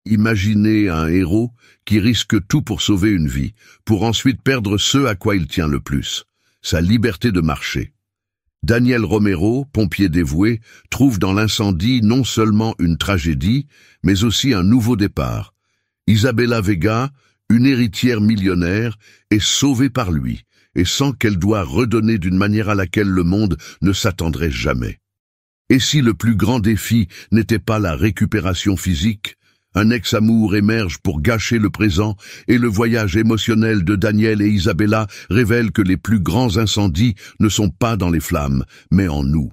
Imaginez un héros qui risque tout pour sauver une vie, pour ensuite perdre ce à quoi il tient le plus, sa liberté de marcher. Daniel Romero, pompier dévoué, trouve dans l'incendie non seulement une tragédie, mais aussi un nouveau départ. Isabella Vega, une héritière millionnaire, est sauvée par lui, et sent qu'elle doit redonner d'une manière à laquelle le monde ne s'attendrait jamais. Et si le plus grand défi n'était pas la récupération physique, un ex-amour émerge pour gâcher le présent et le voyage émotionnel de Daniel et Isabella révèle que les plus grands incendies ne sont pas dans les flammes, mais en nous.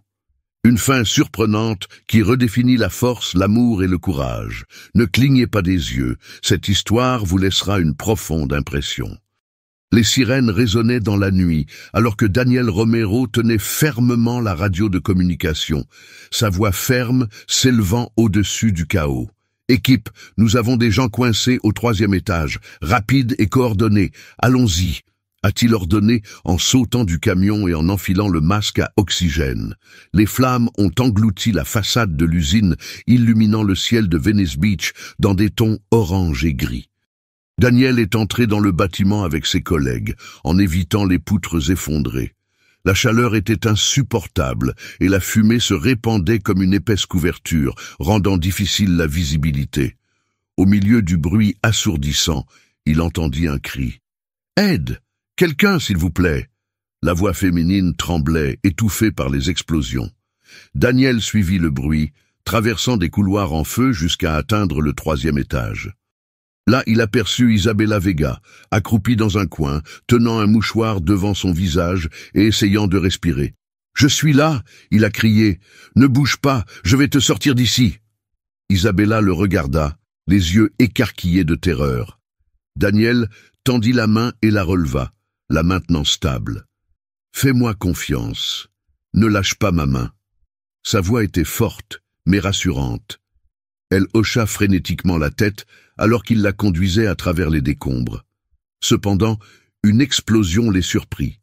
Une fin surprenante qui redéfinit la force, l'amour et le courage. Ne clignez pas des yeux, cette histoire vous laissera une profonde impression. Les sirènes résonnaient dans la nuit, alors que Daniel Romero tenait fermement la radio de communication, sa voix ferme s'élevant au-dessus du chaos. « Équipe, nous avons des gens coincés au 3e étage, rapide et coordonné, allons-y !» a-t-il ordonné en sautant du camion et en enfilant le masque à oxygène. Les flammes ont englouti la façade de l'usine, illuminant le ciel de Venice Beach dans des tons orange et gris. Daniel est entré dans le bâtiment avec ses collègues, en évitant les poutres effondrées. La chaleur était insupportable et la fumée se répandait comme une épaisse couverture, rendant difficile la visibilité. Au milieu du bruit assourdissant, il entendit un cri. « Aide! Quelqu'un, s'il vous plaît !» La voix féminine tremblait, étouffée par les explosions. Daniel suivit le bruit, traversant des couloirs en feu jusqu'à atteindre le 3e étage. Là, il aperçut Isabella Vega, accroupie dans un coin, tenant un mouchoir devant son visage et essayant de respirer. « Je suis là !» il a crié. « Ne bouge pas, je vais te sortir d'ici !» Isabella le regarda, les yeux écarquillés de terreur. Daniel tendit la main et la releva, la maintenant stable. « Fais-moi confiance. Ne lâche pas ma main. » Sa voix était forte, mais rassurante. Elle hocha frénétiquement la tête alors qu'il la conduisait à travers les décombres. Cependant, une explosion les surprit.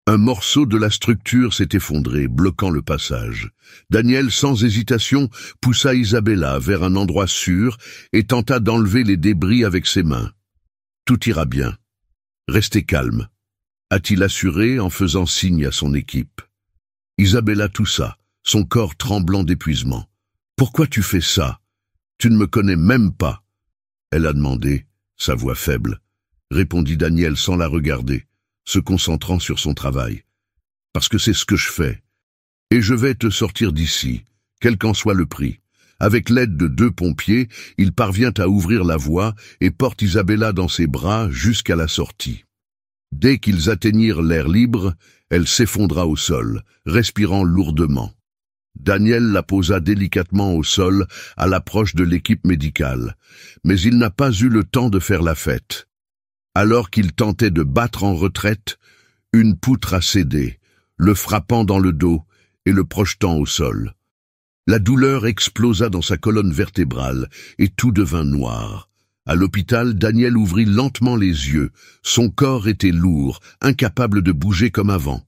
Un morceau de la structure s'est effondré, bloquant le passage. Daniel, sans hésitation, poussa Isabella vers un endroit sûr et tenta d'enlever les débris avec ses mains. « Tout ira bien. Restez calme », a-t-il assuré en faisant signe à son équipe. Isabella toussa, son corps tremblant d'épuisement. « Pourquoi tu fais ça ? Tu ne me connais même pas. » Elle a demandé, sa voix faible. Répondit Daniel sans la regarder, se concentrant sur son travail. « Parce que c'est ce que je fais. Et je vais te sortir d'ici, quel qu'en soit le prix. » Avec l'aide de 2 pompiers, il parvient à ouvrir la voie et porte Isabella dans ses bras jusqu'à la sortie. Dès qu'ils atteignirent l'air libre, elle s'effondra au sol, respirant lourdement. Daniel la posa délicatement au sol à l'approche de l'équipe médicale, mais il n'a pas eu le temps de faire la fête. Alors qu'il tentait de battre en retraite, une poutre a cédé, le frappant dans le dos et le projetant au sol. La douleur explosa dans sa colonne vertébrale et tout devint noir. À l'hôpital, Daniel ouvrit lentement les yeux. Son corps était lourd, incapable de bouger comme avant.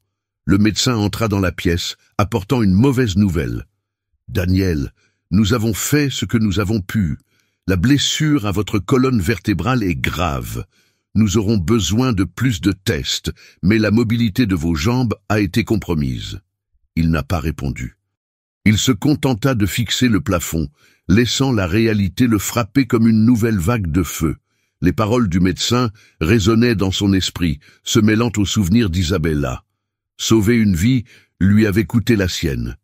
Le médecin entra dans la pièce, apportant une mauvaise nouvelle. « Daniel, nous avons fait ce que nous avons pu. La blessure à votre colonne vertébrale est grave. Nous aurons besoin de plus de tests, mais la mobilité de vos jambes a été compromise. » Il n'a pas répondu. Il se contenta de fixer le plafond, laissant la réalité le frapper comme une nouvelle vague de feu. Les paroles du médecin résonnaient dans son esprit, se mêlant aux souvenirs d'Isabella. Sauver une vie lui avait coûté la sienne.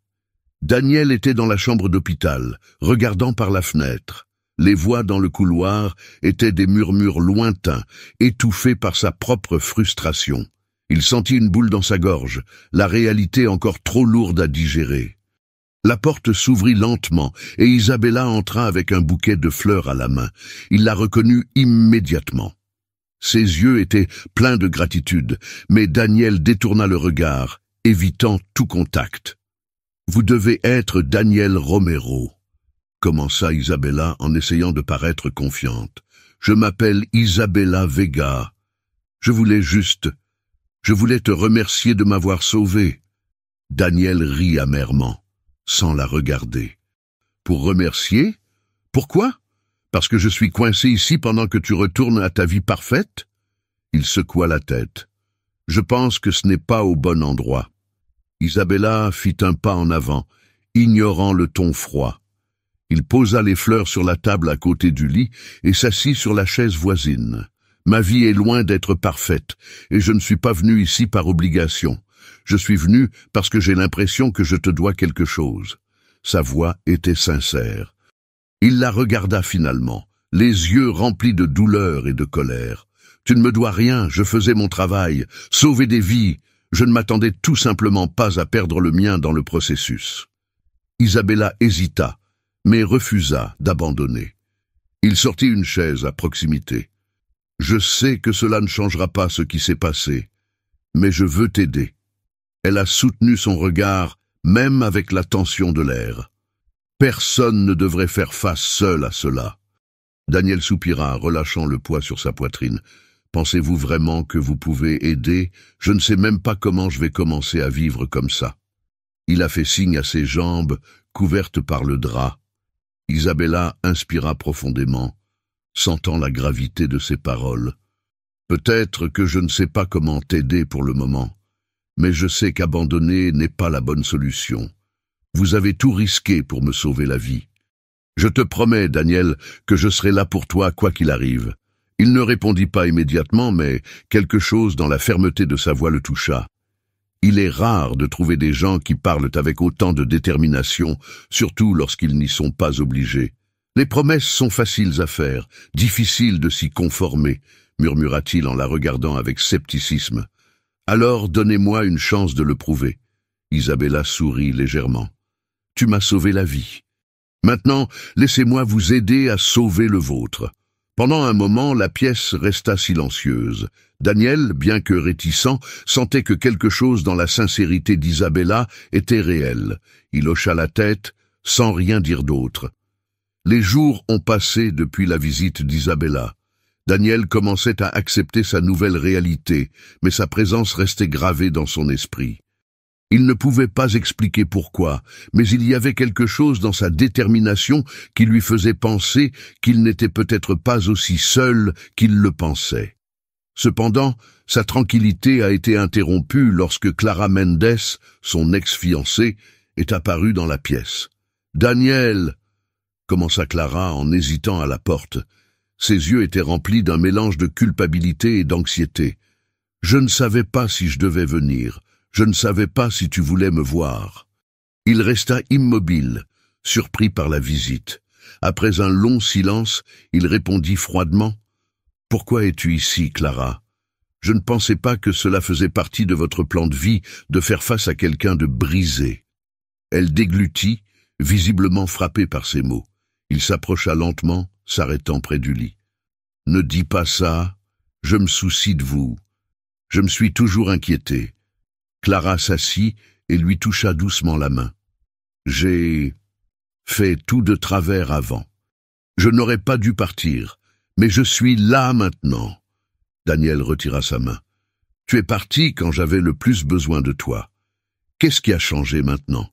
Daniel était dans la chambre d'hôpital, regardant par la fenêtre. Les voix dans le couloir étaient des murmures lointains, étouffés par sa propre frustration. Il sentit une boule dans sa gorge, la réalité encore trop lourde à digérer. La porte s'ouvrit lentement et Isabella entra avec un bouquet de fleurs à la main. Il la reconnut immédiatement. Ses yeux étaient pleins de gratitude, mais Daniel détourna le regard, évitant tout contact. « Vous devez être Daniel Romero », commença Isabella en essayant de paraître confiante. « Je m'appelle Isabella Vega. Je voulais te remercier de m'avoir sauvé. » Daniel rit amèrement, sans la regarder. « Pour remercier? Pourquoi? Parce que je suis coincé ici pendant que tu retournes à ta vie parfaite? Il secoua la tête. Je pense que ce n'est pas au bon endroit. Isabella fit un pas en avant, ignorant le ton froid. Il posa les fleurs sur la table à côté du lit et s'assit sur la chaise voisine. Ma vie est loin d'être parfaite, et je ne suis pas venu ici par obligation. Je suis venu parce que j'ai l'impression que je te dois quelque chose. Sa voix était sincère. Il la regarda finalement, les yeux remplis de douleur et de colère. Tu ne me dois rien, je faisais mon travail, sauver des vies. Je ne m'attendais tout simplement pas à perdre le mien dans le processus. Isabella hésita, mais refusa d'abandonner. Il sortit une chaise à proximité. Je sais que cela ne changera pas ce qui s'est passé, mais je veux t'aider. Elle a soutenu son regard, même avec la tension de l'air. Personne ne devrait faire face seul à cela. Daniel soupira, relâchant le poids sur sa poitrine. Pensez-vous vraiment que vous pouvez aider? Je ne sais même pas comment je vais commencer à vivre comme ça. Il a fait signe à ses jambes, couvertes par le drap. Isabella inspira profondément, sentant la gravité de ses paroles. Peut-être que je ne sais pas comment t'aider pour le moment, mais je sais qu'abandonner n'est pas la bonne solution. Vous avez tout risqué pour me sauver la vie. Je te promets, Daniel, que je serai là pour toi quoi qu'il arrive. Il ne répondit pas immédiatement, mais quelque chose dans la fermeté de sa voix le toucha. Il est rare de trouver des gens qui parlent avec autant de détermination, surtout lorsqu'ils n'y sont pas obligés. Les promesses sont faciles à faire, difficiles de s'y conformer, murmura-t-il en la regardant avec scepticisme. Alors donnez-moi une chance de le prouver. Isabella sourit légèrement. Tu m'as sauvé la vie. Maintenant, laissez-moi vous aider à sauver le vôtre. Pendant un moment, la pièce resta silencieuse. Daniel, bien que réticent, sentait que quelque chose dans la sincérité d'Isabella était réel. Il hocha la tête, sans rien dire d'autre. Les jours ont passé depuis la visite d'Isabella. Daniel commençait à accepter sa nouvelle réalité, mais sa présence restait gravée dans son esprit. Il ne pouvait pas expliquer pourquoi, mais il y avait quelque chose dans sa détermination qui lui faisait penser qu'il n'était peut-être pas aussi seul qu'il le pensait. Cependant, sa tranquillité a été interrompue lorsque Clara Mendes, son ex-fiancée, est apparue dans la pièce. « Daniel !» commença Clara en hésitant à la porte. Ses yeux étaient remplis d'un mélange de culpabilité et d'anxiété. « Je ne savais pas si je devais venir. Je ne savais pas si tu voulais me voir. » Il resta immobile, surpris par la visite. Après un long silence, il répondit froidement « Pourquoi es-tu ici, Clara? Je ne pensais pas que cela faisait partie de votre plan de vie de faire face à quelqu'un de brisé. » Elle déglutit, visiblement frappée par ces mots. Il s'approcha lentement, s'arrêtant près du lit. « Ne dis pas ça, je me soucie de vous. Je me suis toujours inquiété. » Clara s'assit et lui toucha doucement la main. « J'ai fait tout de travers avant. Je n'aurais pas dû partir, mais je suis là maintenant. » Daniel retira sa main. « Tu es parti quand j'avais le plus besoin de toi. Qu'est-ce qui a changé maintenant?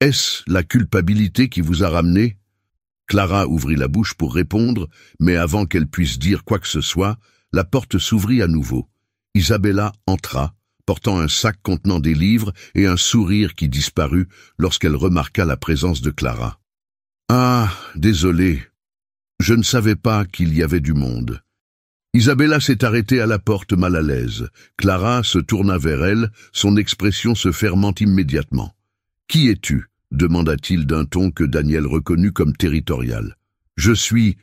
Est-ce la culpabilité qui vous a ramené ?» Clara ouvrit la bouche pour répondre, mais avant qu'elle puisse dire quoi que ce soit, la porte s'ouvrit à nouveau. Isabella entra, portant un sac contenant des livres et un sourire qui disparut lorsqu'elle remarqua la présence de Clara. « Ah, désolé, je ne savais pas qu'il y avait du monde. » Isabella s'est arrêtée à la porte mal à l'aise. Clara se tourna vers elle, son expression se fermant immédiatement. « Qui es-tu » demanda-t-il d'un ton que Daniel reconnut comme territorial. « Je suis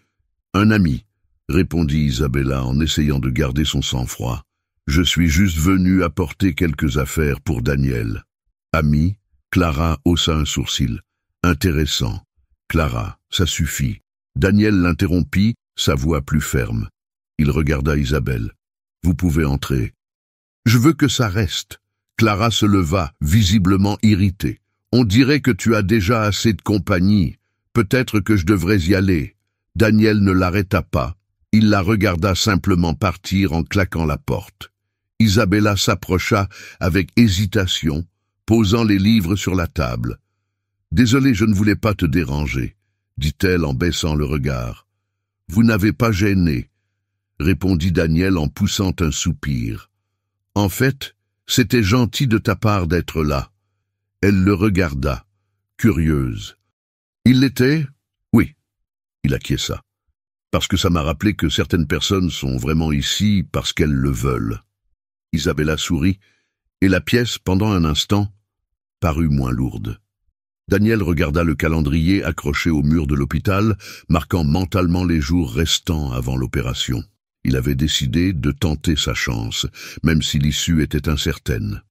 un ami » répondit Isabella en essayant de garder son sang-froid. « Je suis juste venu apporter quelques affaires pour Daniel. »« Ami » Clara haussa un sourcil. « Intéressant. »« Clara, ça suffit. » Daniel l'interrompit, sa voix plus ferme. Il regarda Isabelle. « Vous pouvez entrer. »« Je veux que ça reste. » Clara se leva, visiblement irritée. « On dirait que tu as déjà assez de compagnie. Peut-être que je devrais y aller. » Daniel ne l'arrêta pas. Il la regarda simplement partir en claquant la porte. Isabella s'approcha avec hésitation, posant les livres sur la table. « Désolée, je ne voulais pas te déranger, » dit-elle en baissant le regard. Vous n'avez pas gêné, répondit Daniel en poussant un soupir. En fait, c'était gentil de ta part d'être là. Elle le regarda, curieuse. Il l'était? Oui, il acquiesça. Parce que ça m'a rappelé que certaines personnes sont vraiment ici parce qu'elles le veulent. Isabella sourit, et la pièce, pendant un instant, parut moins lourde. Daniel regarda le calendrier accroché au mur de l'hôpital, marquant mentalement les jours restants avant l'opération. Il avait décidé de tenter sa chance, même si l'issue était incertaine.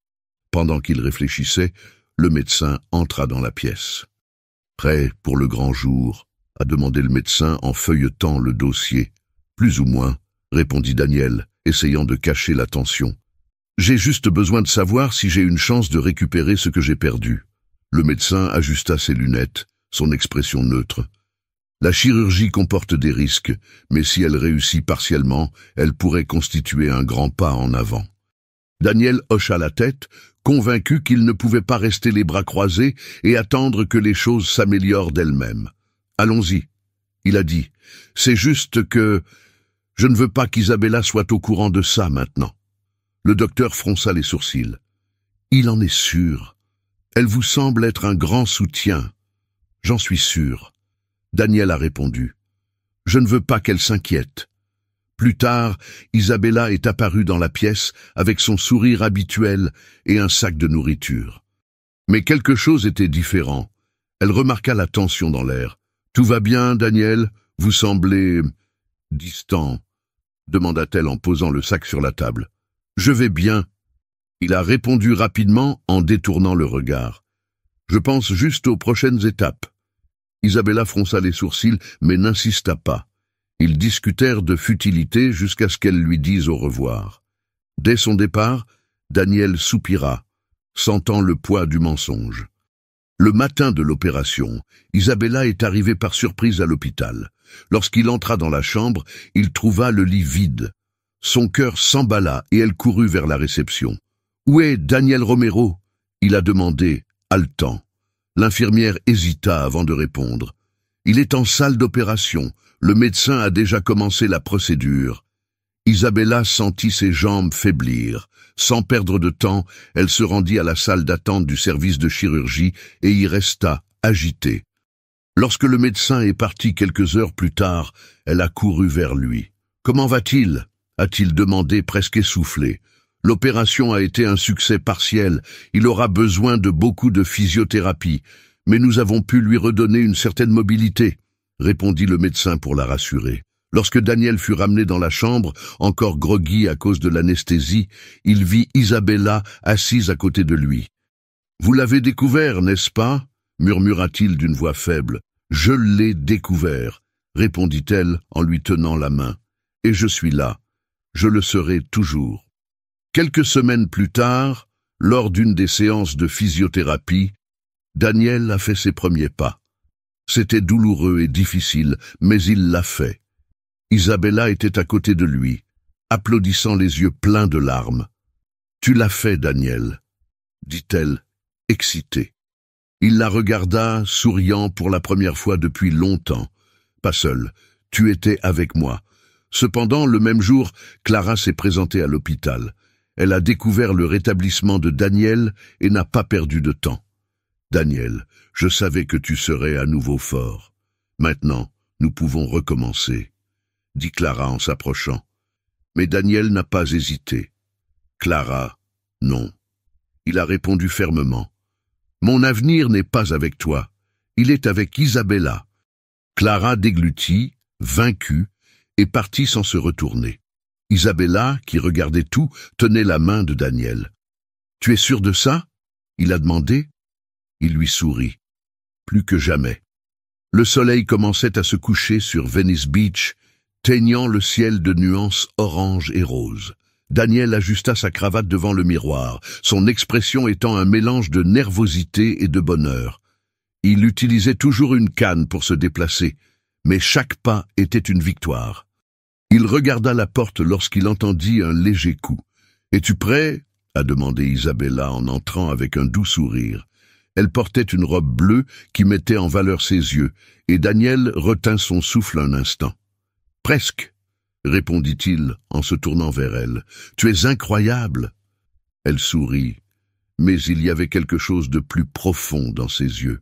Pendant qu'il réfléchissait, le médecin entra dans la pièce. « Prêt pour le grand jour ?» a demandé le médecin en feuilletant le dossier. « Plus ou moins », répondit Daniel, essayant de cacher la tension. « J'ai juste besoin de savoir si j'ai une chance de récupérer ce que j'ai perdu. » Le médecin ajusta ses lunettes, son expression neutre. « La chirurgie comporte des risques, mais si elle réussit partiellement, elle pourrait constituer un grand pas en avant. » Daniel hocha la tête, convaincu qu'il ne pouvait pas rester les bras croisés et attendre que les choses s'améliorent d'elles-mêmes. « Allons-y, » il a dit. « C'est juste que je ne veux pas qu'Isabella soit au courant de ça maintenant. » Le docteur fronça les sourcils. « Il en est sûr. Elle vous semble être un grand soutien. J'en suis sûr. » Daniel a répondu. « Je ne veux pas qu'elle s'inquiète. » Plus tard, Isabella est apparue dans la pièce avec son sourire habituel et un sac de nourriture. Mais quelque chose était différent. Elle remarqua la tension dans l'air. « Tout va bien, Daniel? Vous semblez distant, » demanda-t-elle en posant le sac sur la table. « Je vais bien. » Il a répondu rapidement en détournant le regard. « Je pense juste aux prochaines étapes. » Isabella fronça les sourcils, mais n'insista pas. Ils discutèrent de futilités jusqu'à ce qu'elle lui dise au revoir. Dès son départ, Daniel soupira, sentant le poids du mensonge. Le matin de l'opération, Isabella est arrivée par surprise à l'hôpital. Lorsqu'il entra dans la chambre, il trouva le lit vide. Son cœur s'emballa et elle courut vers la réception. « Où est Daniel Romero ?» il a demandé, haletant. L'infirmière hésita avant de répondre. « Il est en salle d'opération. Le médecin a déjà commencé la procédure. » Isabella sentit ses jambes faiblir. Sans perdre de temps, elle se rendit à la salle d'attente du service de chirurgie et y resta, agitée. Lorsque le médecin est parti quelques heures plus tard, elle a couru vers lui. « Comment va-t-il » a-t-il demandé presque essoufflé. « L'opération a été un succès partiel. Il aura besoin de beaucoup de physiothérapie. Mais nous avons pu lui redonner une certaine mobilité, » répondit le médecin pour la rassurer. Lorsque Daniel fut ramené dans la chambre, encore groggy à cause de l'anesthésie, il vit Isabella assise à côté de lui. « Vous l'avez découvert, n'est-ce pas ?» murmura-t-il d'une voix faible. « Je l'ai découvert, » répondit-elle en lui tenant la main. « Et je suis là. Je le serai toujours. » Quelques semaines plus tard, lors d'une des séances de physiothérapie, Daniel a fait ses premiers pas. C'était douloureux et difficile, mais il l'a fait. Isabella était à côté de lui, applaudissant les yeux pleins de larmes. « Tu l'as fait, Daniel, » dit-elle, excitée. Il la regarda, souriant pour la première fois depuis longtemps. « Pas seul, tu étais avec moi. » Cependant, le même jour, Clara s'est présentée à l'hôpital. Elle a découvert le rétablissement de Daniel et n'a pas perdu de temps. « Daniel, je savais que tu serais à nouveau fort. Maintenant, nous pouvons recommencer, » dit Clara en s'approchant. Mais Daniel n'a pas hésité. « Clara, non. » Il a répondu fermement. « Mon avenir n'est pas avec toi. Il est avec Isabella. » Clara déglutit, vaincue, et partit sans se retourner. Isabella, qui regardait tout, tenait la main de Daniel. « Tu es sûr de ça ?» il a demandé. Il lui sourit. Plus que jamais. Le soleil commençait à se coucher sur Venice Beach, teignant le ciel de nuances orange et rose. Daniel ajusta sa cravate devant le miroir, son expression étant un mélange de nervosité et de bonheur. Il utilisait toujours une canne pour se déplacer, mais chaque pas était une victoire. Il regarda la porte lorsqu'il entendit un léger coup. « Es-tu prêt ?» a demandé Isabella en entrant avec un doux sourire. Elle portait une robe bleue qui mettait en valeur ses yeux, et Daniel retint son souffle un instant. Presque, répondit-il en se tournant vers elle. Tu es incroyable. Elle sourit, mais il y avait quelque chose de plus profond dans ses yeux.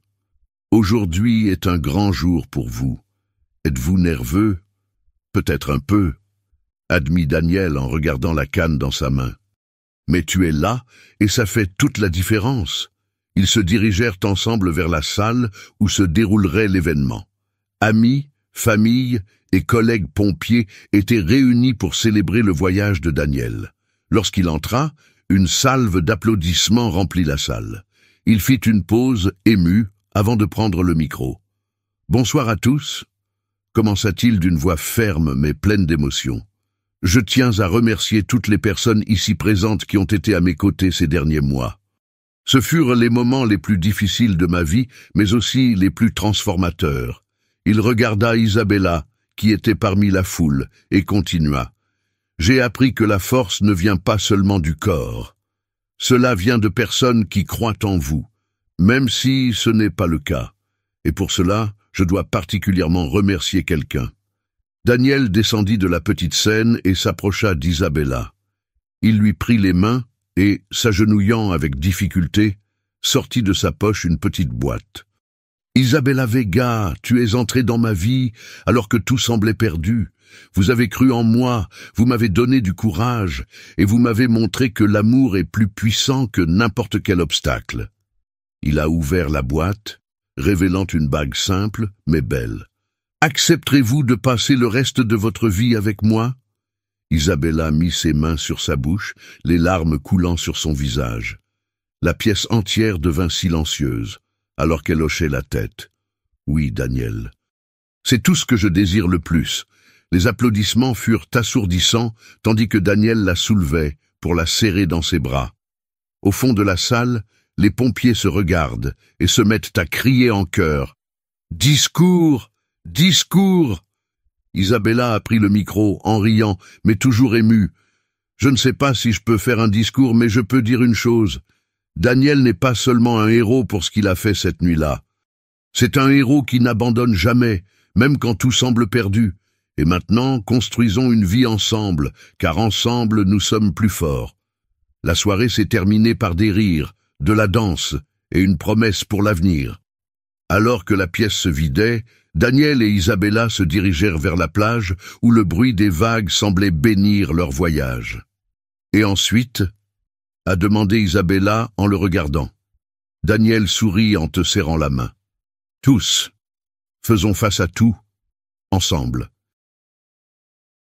Aujourd'hui est un grand jour pour vous. Êtes-vous nerveux? Peut-être un peu, admit Daniel en regardant la canne dans sa main. Mais tu es là, et ça fait toute la différence. Ils se dirigèrent ensemble vers la salle où se déroulerait l'événement. Amis, famille et collègues pompiers étaient réunis pour célébrer le voyage de Daniel. Lorsqu'il entra, une salve d'applaudissements remplit la salle. Il fit une pause émue avant de prendre le micro. « Bonsoir à tous », commença-t-il d'une voix ferme mais pleine d'émotion. « Je tiens à remercier toutes les personnes ici présentes qui ont été à mes côtés ces derniers mois. Ce furent les moments les plus difficiles de ma vie, mais aussi les plus transformateurs. » Il regarda Isabella, qui était parmi la foule, et continua. « J'ai appris que la force ne vient pas seulement du corps. Cela vient de personnes qui croient en vous, même si ce n'est pas le cas. Et pour cela, je dois particulièrement remercier quelqu'un. » Daniel descendit de la petite scène et s'approcha d'Isabella. Il lui prit les mains et, s'agenouillant avec difficulté, sortit de sa poche une petite boîte. « Isabella Vega, tu es entrée dans ma vie alors que tout semblait perdu. Vous avez cru en moi, vous m'avez donné du courage et vous m'avez montré que l'amour est plus puissant que n'importe quel obstacle. » Il a ouvert la boîte, révélant une bague simple mais belle. « Accepterez-vous de passer le reste de votre vie avec moi ?» Isabella mit ses mains sur sa bouche, les larmes coulant sur son visage. La pièce entière devint silencieuse, alors qu'elle hochait la tête. « Oui, Daniel. C'est tout ce que je désire le plus. » Les applaudissements furent assourdissants, tandis que Daniel la soulevait pour la serrer dans ses bras. Au fond de la salle, les pompiers se regardent et se mettent à crier en chœur. « Discours! Discours !» Isabella a pris le micro, en riant, mais toujours émue. « Je ne sais pas si je peux faire un discours, mais je peux dire une chose. Daniel n'est pas seulement un héros pour ce qu'il a fait cette nuit-là. C'est un héros qui n'abandonne jamais, même quand tout semble perdu. Et maintenant, construisons une vie ensemble, car ensemble nous sommes plus forts. » La soirée s'est terminée par des rires, de la danse et une promesse pour l'avenir. Alors que la pièce se vidait, Daniel et Isabella se dirigèrent vers la plage où le bruit des vagues semblait bénir leur voyage. « Et ensuite ?» a demandé Isabella en le regardant. Daniel sourit en te serrant la main. « Tous, faisons face à tout, ensemble. »